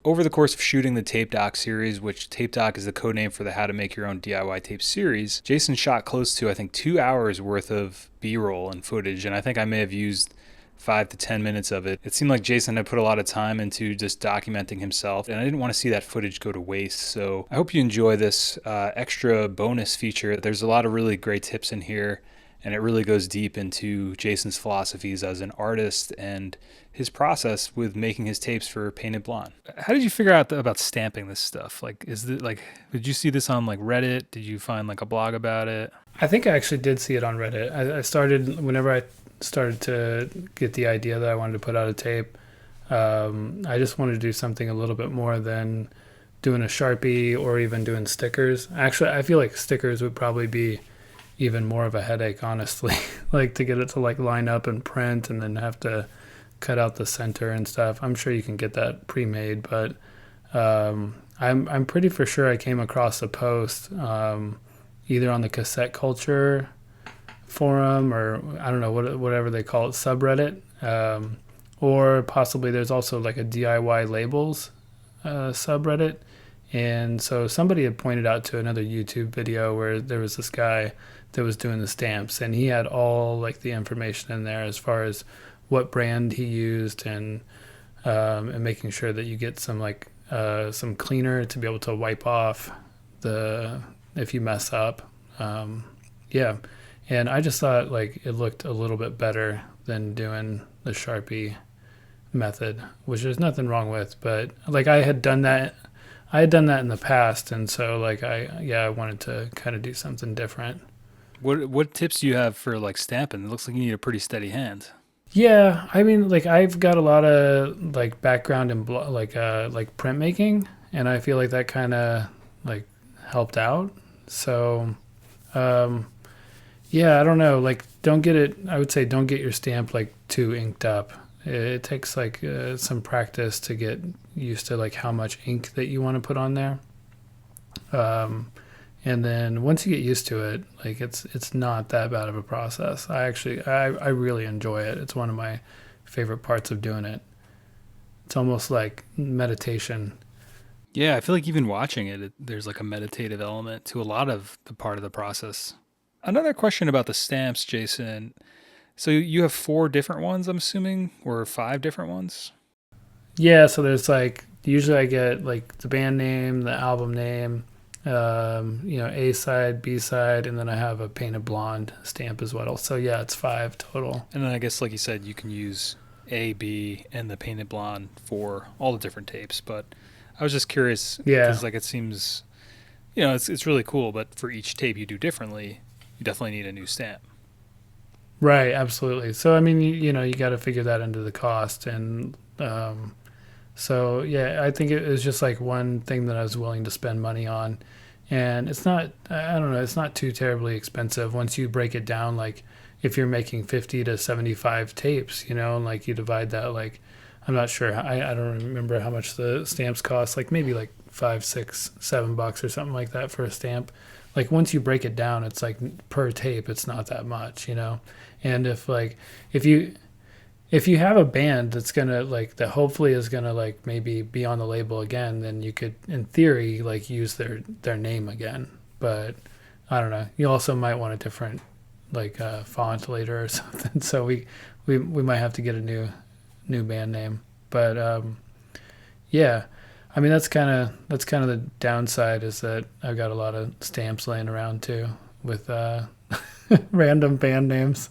Over the course of shooting the Tape Doc series, which Tape Doc is the code name for the How to Make Your Own DIY Tape series, Jason shot close to, I think, 2 hours worth of B-roll and footage, and I think I may have used 5 to 10 minutes of it. It seemed like Jason had put a lot of time into just documenting himself, and I didn't want to see that footage go to waste. So I hope you enjoy this extra bonus feature. There's a lot of really great tips in here, and it really goes deep into Jason's philosophies as an artist and his process with making his tapes for Painted Blonde. How did you figure out about stamping this stuff? Like, did you see this on like Reddit? Did you find like a blog about it? I think I actually did see it on Reddit. I started, whenever I started to get the idea that I wanted to put out a tape, I just wanted to do something a little bit more than doing a Sharpie or even doing stickers. Actually, I feel like stickers would probably be even more of a headache, honestly. Like to get it to like line up and print and then have to cut out the center and stuff. I'm sure you can get that pre-made, but I'm pretty for sure I came across a post either on the Cassette Culture forum or I don't know whatever they call it, subreddit, or possibly there's also like a DIY labels subreddit. And so somebody had pointed out to another YouTube video where there was this guy that was doing the stamps, and he had all like the information in there as far as what brand he used and making sure that you get some like some cleaner to be able to wipe off the if you mess up. Yeah. And I just thought like it looked a little bit better than doing the Sharpie method, which there's nothing wrong with, but like I had done that in the past, and so like I wanted to kind of do something different. What tips do you have for like stamping? It looks like you need a pretty steady hand. Yeah, I mean, like I've got a lot of like background in like printmaking, and I feel like that kind of like helped out. So, yeah, I don't know. Like, I would say don't get your stamp like too inked up. It takes like some practice to get used to like how much ink that you want to put on there. And then once you get used to it, like it's not that bad of a process. I really enjoy it. It's one of my favorite parts of doing it. It's almost like meditation. Yeah, I feel like even watching it, there's like a meditative element to a lot of the part of the process. Another question about the stamps, Jason. So you have 4 different ones, I'm assuming, or 5 different ones? Yeah, so there's like usually I get like the band name, the album name, A side, B side, and then I have a Painted Blonde stamp as well. So yeah, it's 5 total. And then I guess, like you said, you can use A, B, and the Painted Blonde for all the different tapes. But I was just curious because like it seems, it's really cool. But for each tape you do differently, you definitely need a new stamp. Right, absolutely. So I mean, you got to figure that into the cost, and so yeah, I think it was just like one thing that I was willing to spend money on, and it's not, I don't know, it's not too terribly expensive once you break it down. Like if you're making 50 to 75 tapes, and like you divide that, like I'm not sure, I don't remember how much the stamps cost, like maybe like $5, $6, $7 or something like that for a stamp. Like once you break it down, it's like per tape, it's not that much, And if you have a band that's gonna like that hopefully is gonna like maybe be on the label again, then you could in theory like use their name again. But I don't know. You also might want a different like font later or something. So we might have to get a new band name. But yeah. I mean that's kind of the downside is that I've got a lot of stamps laying around too with random band names.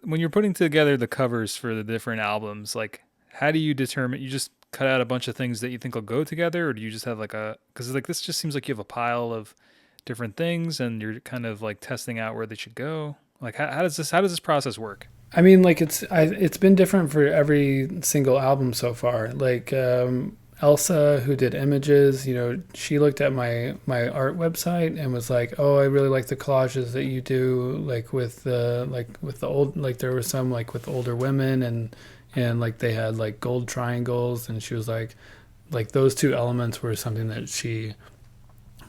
When you're putting together the covers for the different albums, like how do you determine? You just cut out a bunch of things that you think will go together, or do you just have because like this just seems like you have a pile of different things and you're kind of like testing out where they should go. Like how does this process work? I mean, like it's been different for every single album so far. Like Elsa, who did images, she looked at my art website and was like, "Oh, I really like the collages that you do, like with the old, like there were some like with older women and like they had like gold triangles," and she was like those 2 elements were something that she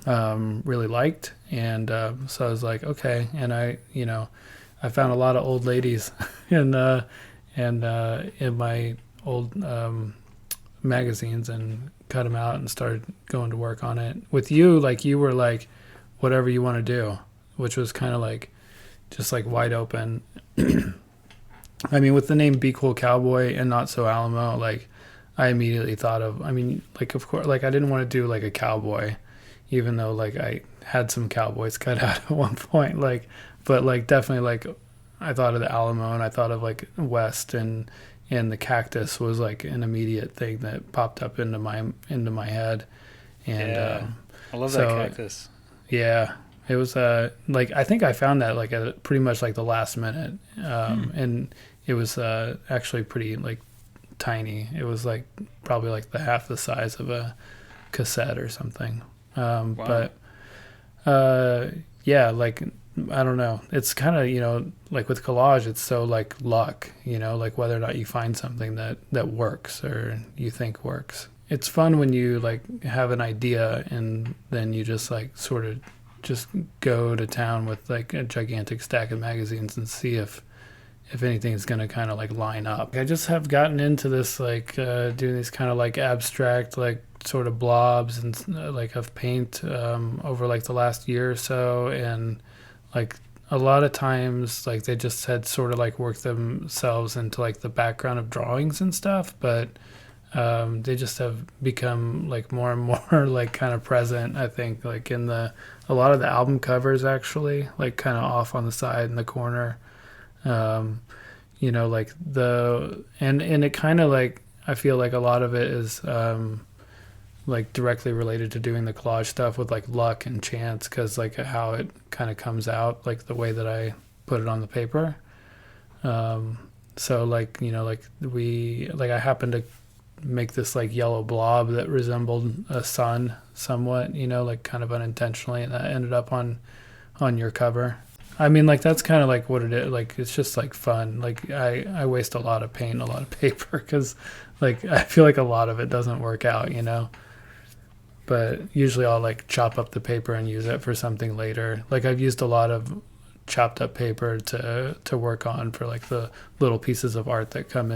really liked, and so I was like, okay, and I found a lot of old ladies in my old magazines and cut them out and started going to work on it. With you, like you were like, whatever you want to do, which was kind of like just like wide open. I mean, with the name Be Cool Cowboy and Not So Alamo, like I immediately thought of, I mean, like of course, like I didn't want to do like a cowboy, even though like I had some cowboys cut out at one point, like, but like definitely like I thought of the Alamo and I thought of like West, and the cactus was like an immediate thing that popped up into my head. And Yeah. I love that cactus. yeah, it was like I think I found that like at pretty much like the last minute, and it was actually pretty like tiny. It was like probably like the half the size of a cassette or something. Wow. But yeah, like I don't know. It's kind of, you know, like with collage, it's so like luck, you know, like whether or not you find something that works or you think works. It's fun when you like have an idea and then you just like sort of just go to town with like a gigantic stack of magazines and see if anything is going to kind of like line up. I just have gotten into this like doing these kind of like abstract like sort of blobs and like of paint over like the last year or so, and like a lot of times like they just had sort of like worked themselves into like the background of drawings and stuff, but they just have become like more and more like kind of present, I think, like in a lot of the album covers actually, like kind of off on the side in the corner. You know, like and it kind of like, I feel like a lot of it is like directly related to doing the collage stuff with like luck and chance, because like how it kind of comes out, like the way that I put it on the paper. So like, you know, like I happened to make this like yellow blob that resembled a sun somewhat, you know, like kind of unintentionally, and that ended up on your cover. I mean, like that's kind of like what it is. Like it's just like fun. Like I waste a lot of paint and a lot of paper because like I feel like a lot of it doesn't work out, you know. But usually I'll like chop up the paper and use it for something later. Like I've used a lot of chopped up paper to work on for like the little pieces of art that come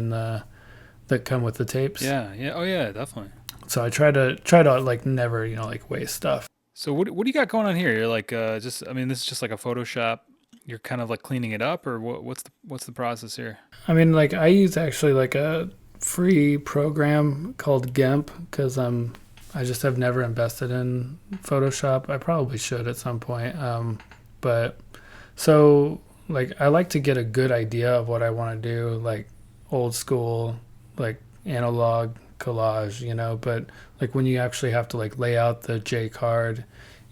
with the tapes. Yeah. Oh yeah, definitely. So I try to like never, you know, like waste stuff. So what do you got going on here? You're like just, I mean, this is just like a Photoshop. You're kind of like cleaning it up, or what's the process here? I mean, like I use actually like a free program called GIMP because I just have never invested in Photoshop. I probably should at some point. But so like I like to get a good idea of what I want to do, like old school, like analog collage, you know, but like when you actually have to like lay out the J card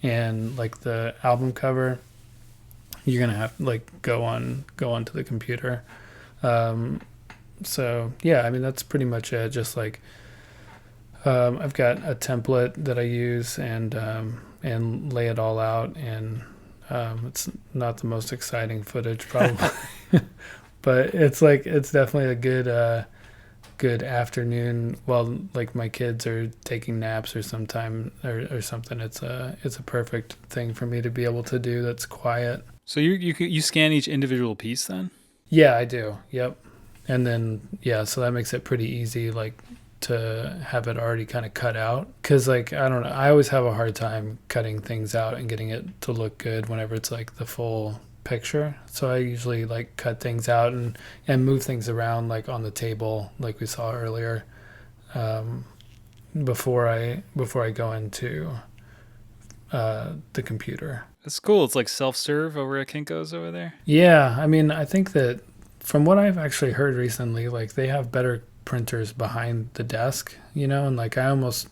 and like the album cover, you're gonna have to like go onto the computer. So yeah, I mean that's pretty much it. Just like I've got a template that I use and lay it all out, and it's not the most exciting footage probably, but it's like it's definitely a good afternoon while like my kids are taking naps or something. It's a perfect thing for me to be able to do that's quiet. So you scan each individual piece then? Yeah, I do. Yep. And then yeah, so that makes it pretty easy like to have it already kind of cut out, because like I don't know, I always have a hard time cutting things out and getting it to look good whenever it's like the full picture. So I usually like cut things out and move things around like on the table like we saw earlier, before I go into the computer. That's cool. It's like self-serve over at Kinko's over there. Yeah, I mean I think that from what I've actually heard recently, like they have better printers behind the desk, you know, and like I almost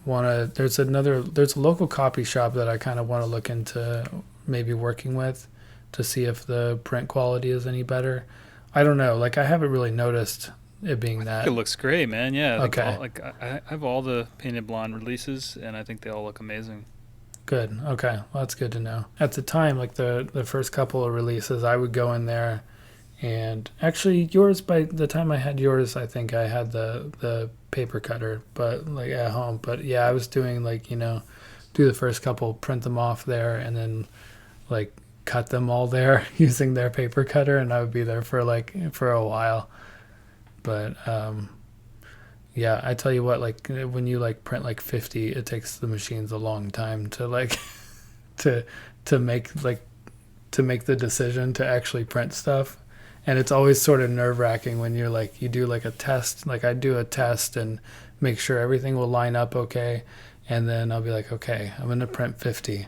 want to, there's a local copy shop that I kind of want to look into maybe working with to see if the print quality is any better. I don't know, like I haven't really noticed it being that. It looks great, man. Yeah. Okay. I have all the Painted Blonde releases and I think they all look amazing. Good. Okay. Well, that's good to know. At the time, like the first couple of releases, I would go in there. And actually yours, by the time I had yours, I think I had the paper cutter, but like at home. But yeah, I was doing like, you know, do the first couple, print them off there, and then like cut them all there using their paper cutter, and I would be there for a while. But Yeah, I tell you what, like when you like print like 50, it takes the machines a long time to like to to make like to make the decision to actually print stuff. And it's always sort of nerve wracking when you're like you do like a test, like I do a test and make sure everything will line up okay, and then I'll be like, okay, I'm gonna print 50.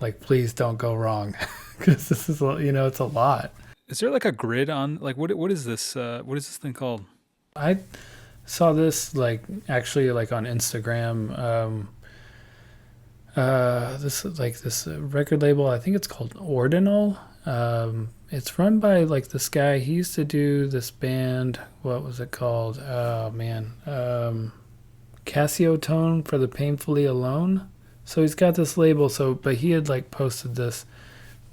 Like, please don't go wrong, because this is it's a lot. Is there like a grid on like what is this what is this thing called? I saw this like actually like on Instagram. This is like this record label. I think it's called Ordinal. It's run by like this guy. He used to do this band. What was it called? Oh man, Casio Tone for the Painfully Alone. So he's got this label. So, but he had like posted this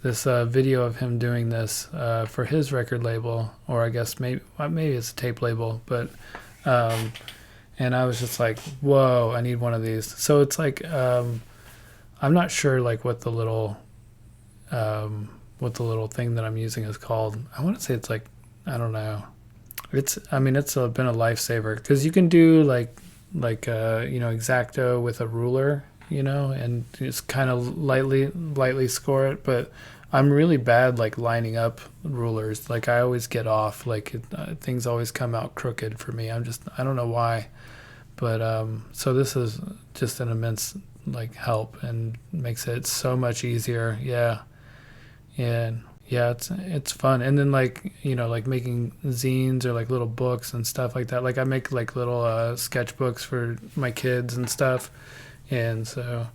video of him doing this for his record label, or I guess maybe it's a tape label, but and I was just like, whoa, I need one of these. So it's like I'm not sure like what the little thing that I'm using is called. I want to say it's like, I don't know. It's been a lifesaver because you can do like X-Acto with a ruler, and just kind of lightly score it. But I'm really bad like lining up rulers. Like I always get off. Like things always come out crooked for me. I don't know why. But so this is just an immense like help and makes it so much easier. Yeah. And yeah, it's fun. And then like like making zines or like little books and stuff like that. Like I make like little sketchbooks for my kids and stuff, and so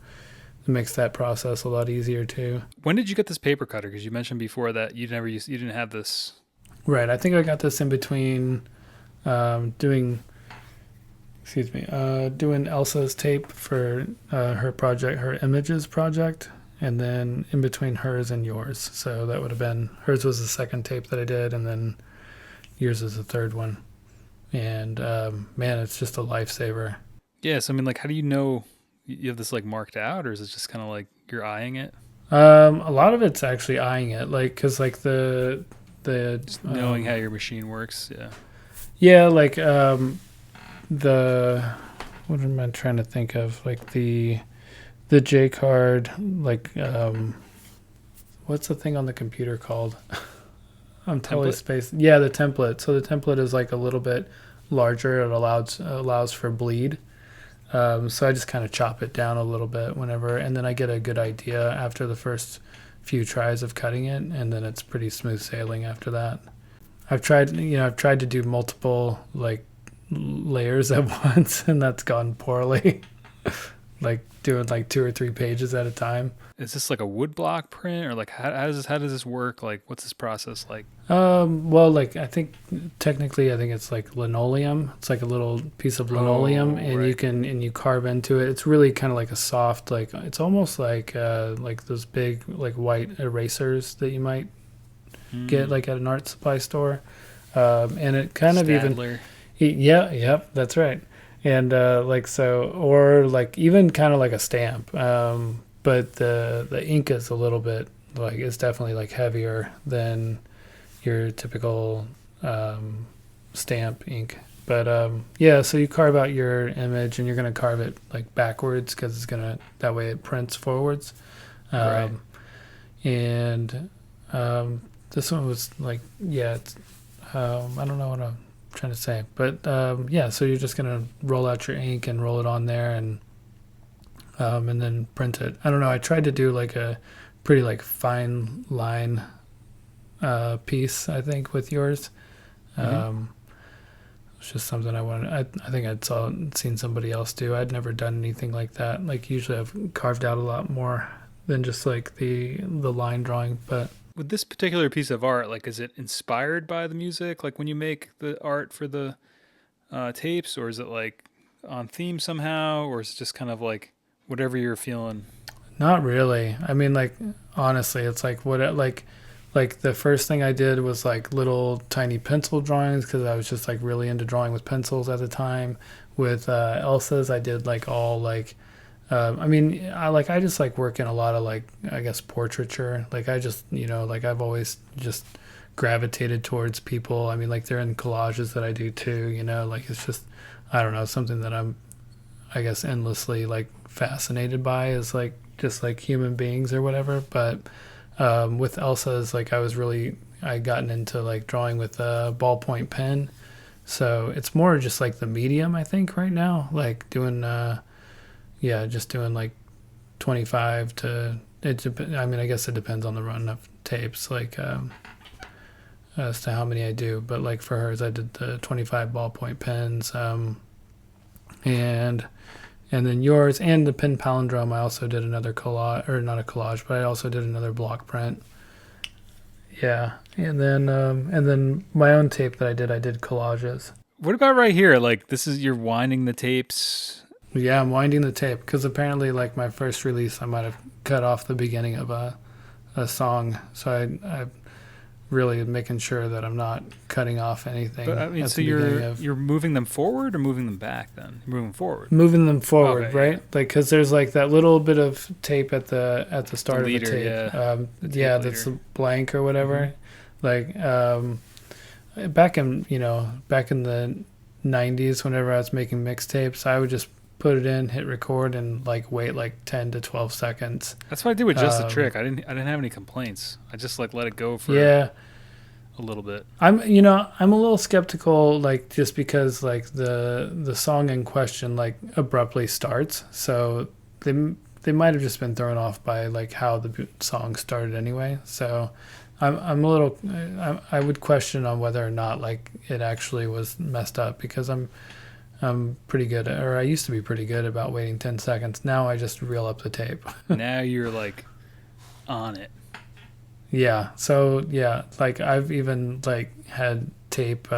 it makes that process a lot easier too. When did you get this paper cutter? Because you mentioned before that you didn't have this. Right. I think I got this in between doing Elsa's tape for her images project, and then in between hers and yours. So that would have been, hers was the second tape that I did, and then yours is the third one. And man, it's just a lifesaver. Yeah, so I mean, like, how do you know you have this like marked out, or is it just kind of like you're eyeing it? A lot of it's actually eyeing it, like, cause like the just knowing how your machine works. Yeah, like the what am I trying to think of? Like the J card, like what's the thing on the computer called? I'm totally spaced. Yeah, the template. So the template is like a little bit larger. It allows for bleed. So I just kind of chop it down a little bit whenever, and then I get a good idea after the first few tries of cutting it, and then it's pretty smooth sailing after that. I've tried to do multiple like layers at once, and that's gone poorly. Like doing like 2 or 3 pages at a time. Is this like a wood block print, or like how does this work? Like what's this process like? Well, like I think it's like linoleum. It's like a little piece of linoleum, and right. You carve into it. It's really kind of like a soft, like it's almost like those big like white erasers that you might get like at an art supply store. And it kind Stadler. of even yep, that's right. And like so, or like even kind of like a stamp, but the ink is a little bit like, it's definitely like heavier than your typical stamp ink. But yeah, so you carve out your image, and you're gonna carve it like backwards because that way it prints forwards. Right. And this one was like, yeah, it's, I don't know what I'm trying to say, but yeah, so you're just gonna roll out your ink and roll it on there, and then print it. I don't know, I tried to do like a pretty like fine line piece, I think, with yours. It's just something I wanted. I think I'd seen somebody else do. I'd never done anything like that. Like usually I've carved out a lot more than just like the line drawing. But with this particular piece of art, like, is it inspired by the music? Like when you make the art for the tapes, or is it like on theme somehow, or is it just kind of like whatever you're feeling? Not really. I mean, like, honestly, it's like like the first thing I did was like little tiny pencil drawings, because I was just like really into drawing with pencils at the time. With Elsa's, I did like all like, I just like work in a lot of like, I guess, portraiture. Like I just, like I've always just gravitated towards people. I mean, like they're in collages that I do too, like it's just, I don't know, something that I'm, I guess, endlessly like fascinated by is like just like human beings or whatever. But with Elsa's, like I gotten into like drawing with a ballpoint pen. So it's more just like the medium, I think, right now. Like doing, just doing like 25 to, I mean, I guess it depends on the run of tapes, like as to how many I do. But like for hers, I did the 25 ballpoint pens. And then yours and the pin palindrome, I also did another collage, or not a collage, but I also did another block print. Yeah, and then my own tape that I did collages. What about right here? Like this is you're winding the tapes. Yeah, I'm winding the tape because apparently, like my first release, I might have cut off the beginning of a song, so I really making sure that I'm not cutting off anything. But I mean, so you're moving them forward or moving them back? Then you're moving forward. Moving them forward, okay, right? Yeah. Like because there's like that little bit of tape at the start leader, of the tape. Yeah. That's blank or whatever. Mm-hmm. Like back in the 90s, whenever I was making mixtapes, I would just put it in, hit record, and like wait like 10 to 12 seconds. That's what I did with Just a Trick. I didn't have any complaints. I just like let it go for a little bit. I'm a little skeptical, like just because like the song in question like abruptly starts, so they might have just been thrown off by like how the song started anyway. So I'm a little I would question on whether or not like it actually was messed up, because I'm pretty good, or I used to be pretty good about waiting 10 seconds. Now I just reel up the tape. Now you're like on it. Yeah. So yeah, like I've even like had tape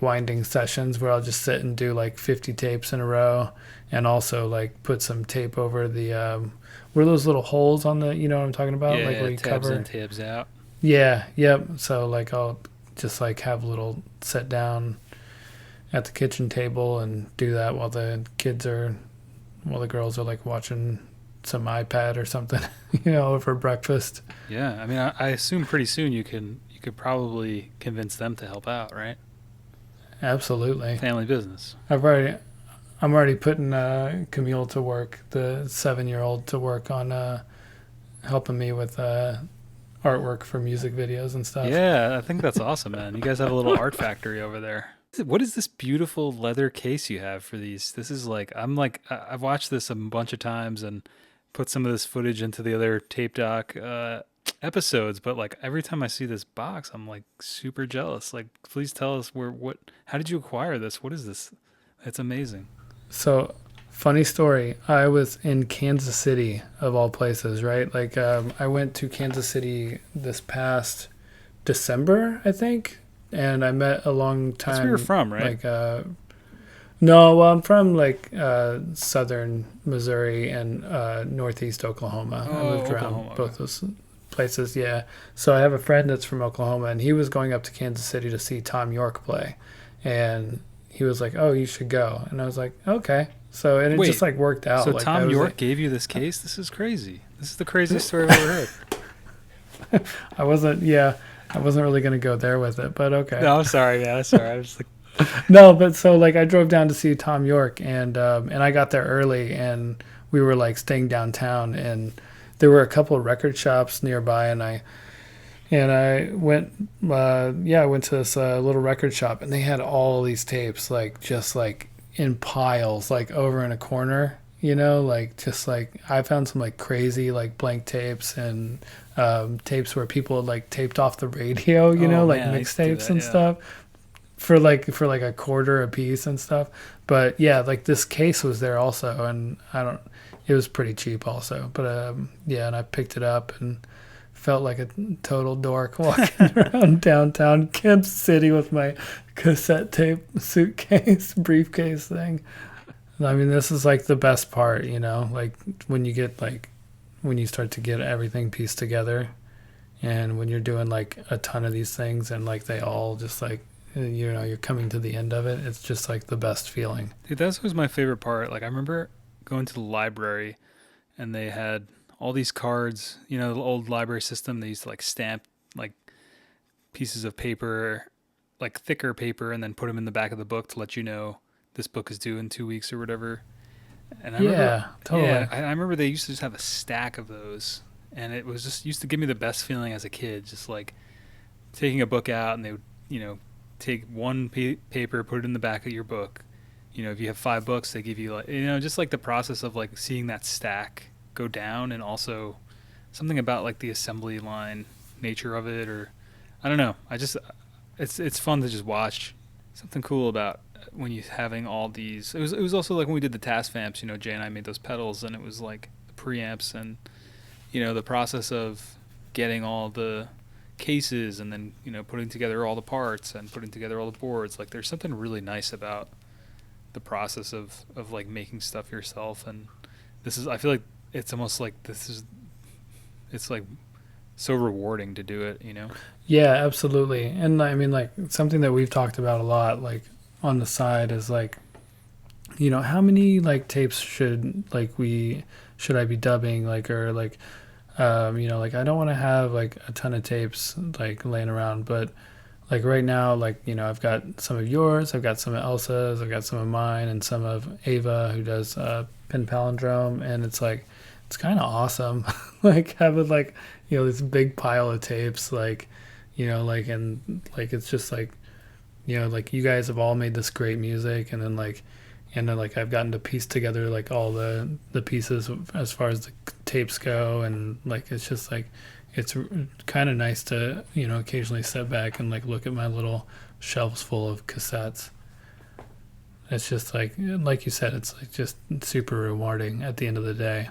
winding sessions where I'll just sit and do like 50 tapes in a row, and also like put some tape over the where those little holes on the, you know what I'm talking about? Yeah, like where you tabs cover in, tabs out. Yeah, yep. So like I'll just like have a little sit down at the kitchen table and do that while the girls are like watching some iPad or something, over breakfast. Yeah, I mean, I assume pretty soon you could probably convince them to help out, right? Absolutely. Family business. I'm already putting Camille to work, the 7-year-old, to work on helping me with artwork for music videos and stuff. Yeah, I think that's awesome, man. You guys have a little art factory over there. What is this beautiful leather case you have for these? This is I've watched this a bunch of times and put some of this footage into the other Tape Doc episodes, but like every time I see this box, I'm like super jealous. Like, please tell us how did you acquire this? What is this? It's amazing. So, funny story. I was in Kansas City, of all places, right? Like, I went to Kansas City this past December, I think, and I met a long time. That's where you're from, right? Like, no, well, I'm from like southern Missouri and northeast Oklahoma. I moved around both those places, yeah. So I have a friend that's from Oklahoma, and he was going up to Kansas City to see Tom York play, and he was like, "Oh, you should go," and I was like, "Okay." So and it just like worked out. So like, Tom York gave you this case? This is crazy. This is the craziest story I've ever heard. I wasn't really gonna go there with it, but okay. No, I'm sorry, man. I'm sorry. I was like. No, but so like I drove down to see Tom York, and I got there early, and we were like staying downtown, and there were a couple of record shops nearby, and I went I went to this little record shop, and they had all these tapes like just like in piles, like over in a corner, like just like I found some like crazy like blank tapes and tapes where people had like taped off the radio, like mixtapes and stuff. For like a quarter a piece and stuff. But yeah, like this case was there also, and it was pretty cheap also, but and I picked it up and felt like a total dork walking around downtown Kansas City with my cassette tape suitcase briefcase thing. I mean, this is like the best part, like when you start to get everything pieced together, and when you're doing like a ton of these things and like they all just like, you're coming to the end of it. It's just like the best feeling. Dude, that was my favorite part. Like I remember going to the library, and they had all these cards, the old library system. They used to like stamp like pieces of paper, like thicker paper, and then put them in the back of the book to let you know this book is due in 2 weeks or whatever. And I remember, Yeah, totally. yeah, I remember they used to just have a stack of those, and it was just used to give me the best feeling as a kid, just like taking a book out, and they would, take one paper, put it in the back of your book. If you have 5 books, they give you, like, just like the process of like seeing that stack go down, and also something about like the assembly line nature of it, or I don't know. It's fun to just watch. Something cool about when you having all these. It was also like when we did the task vamps. Jay and I made those pedals, and it was like the preamps, and the process of getting all the cases, and then putting together all the parts and putting together all the boards. Like there's something really nice about the process of like making stuff yourself. And I feel like it's almost like it's like so rewarding to do it. Yeah, absolutely. And I mean, like something that we've talked about a lot, like on the side, is like, how many like tapes should I be dubbing, like, or like, like I don't want to have like a ton of tapes like laying around, but like right now, like, I've got some of yours, I've got some of Elsa's, I've got some of mine, and some of Ava, who does Pin Palindrome, and it's like, it's kind of awesome, like having like, this big pile of tapes, like, like, and like, it's just like, like you guys have all made this great music, and then like, I've gotten to piece together like all the pieces as far as the tapes go, and like it's just like it's kind of nice to occasionally step back and like look at my little shelves full of cassettes. It's just like you said, it's like just super rewarding at the end of the day.